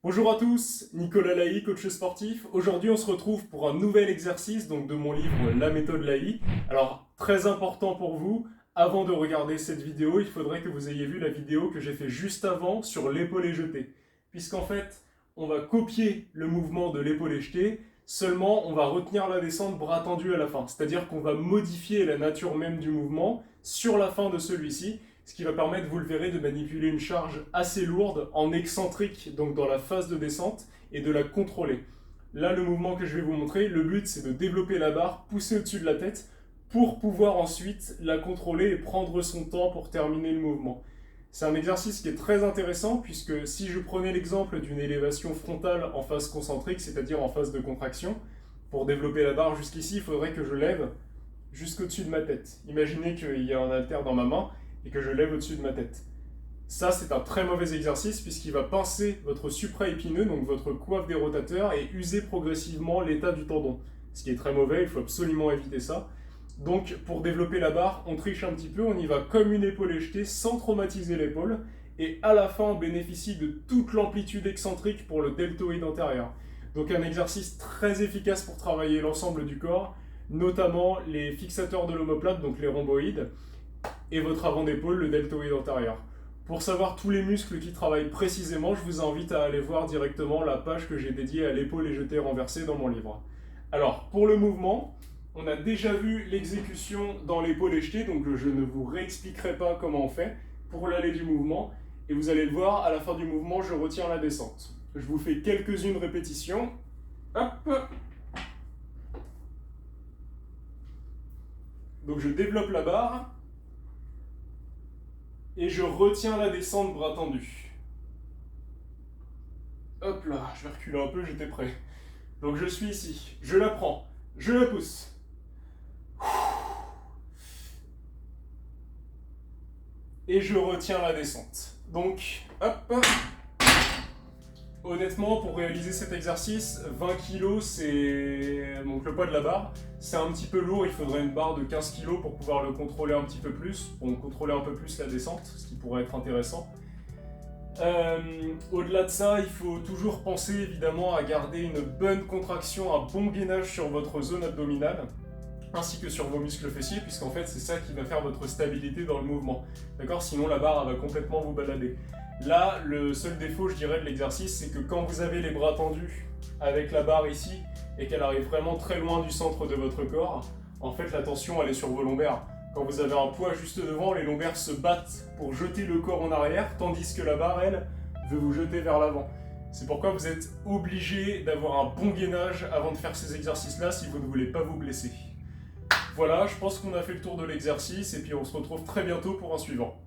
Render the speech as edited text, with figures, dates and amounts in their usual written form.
Bonjour à tous, Nicolas Laï, coach sportif. Aujourd'hui, on se retrouve pour un nouvel exercice donc de mon livre La méthode Laï. Alors, très important pour vous, avant de regarder cette vidéo, il faudrait que vous ayez vu la vidéo que j'ai fait juste avant sur l'épaulé jeté. Puisqu'en fait, on va copier le mouvement de l'épaulé jeté, seulement on va retenir la descente bras tendu à la fin. C'est-à-dire qu'on va modifier la nature même du mouvement sur la fin de celui-ci, ce qui va permettre, vous le verrez, de manipuler une charge assez lourde en excentrique, donc dans la phase de descente, et de la contrôler. Là, le mouvement que je vais vous montrer, le but c'est de développer la barre, pousser au-dessus de la tête, pour pouvoir ensuite la contrôler et prendre son temps pour terminer le mouvement. C'est un exercice qui est très intéressant, puisque si je prenais l'exemple d'une élévation frontale en phase concentrique, c'est-à-dire en phase de contraction, pour développer la barre jusqu'ici, il faudrait que je lève jusqu'au-dessus de ma tête. Imaginez qu'il y a un haltère dans ma main, et que je lève au-dessus de ma tête. Ça, c'est un très mauvais exercice puisqu'il va pincer votre supraépineux, donc votre coiffe des rotateurs, et user progressivement l'état du tendon. Ce qui est très mauvais, il faut absolument éviter ça. Donc, pour développer la barre, on triche un petit peu, on y va comme une épaule jetée sans traumatiser l'épaule, et à la fin, on bénéficie de toute l'amplitude excentrique pour le deltoïde antérieur. Donc, un exercice très efficace pour travailler l'ensemble du corps, notamment les fixateurs de l'omoplate, donc les rhomboïdes, et votre avant d'épaule, le deltoïde antérieur. Pour savoir tous les muscles qui travaillent précisément, je vous invite à aller voir directement la page que j'ai dédiée à l'épaule et jeté renversé dans mon livre. Alors, pour le mouvement, on a déjà vu l'exécution dans l'épaule éjetée, donc je ne vous réexpliquerai pas comment on fait pour l'aller du mouvement. Et vous allez le voir, à la fin du mouvement, je retiens la descente. Je vous fais quelques-unes répétitions. Hop. Donc je développe la barre. Et je retiens la descente bras tendu. Hop là, je vais reculer un peu, j'étais prêt. Donc je suis ici, je la prends, je la pousse. Et je retiens la descente. Donc, hop. Honnêtement, pour réaliser cet exercice, 20 kg, c'est donc le poids de la barre. C'est un petit peu lourd, il faudrait une barre de 15 kg pour pouvoir le contrôler un petit peu plus, pour contrôler un peu plus la descente, ce qui pourrait être intéressant. Au-delà de ça, il faut toujours penser évidemment à garder une bonne contraction, un bon gainage sur votre zone abdominale, ainsi que sur vos muscles fessiers, puisqu'en fait c'est ça qui va faire votre stabilité dans le mouvement. D'accord? Sinon la barre elle va complètement vous balader. Là, le seul défaut, je dirais, de l'exercice, c'est que quand vous avez les bras tendus avec la barre ici, et qu'elle arrive vraiment très loin du centre de votre corps, en fait la tension elle est sur vos lombaires. Quand vous avez un poids juste devant, les lombaires se battent pour jeter le corps en arrière, tandis que la barre, elle, veut vous jeter vers l'avant. C'est pourquoi vous êtes obligé d'avoir un bon gainage avant de faire ces exercices-là si vous ne voulez pas vous blesser. Voilà, je pense qu'on a fait le tour de l'exercice et puis on se retrouve très bientôt pour un suivant.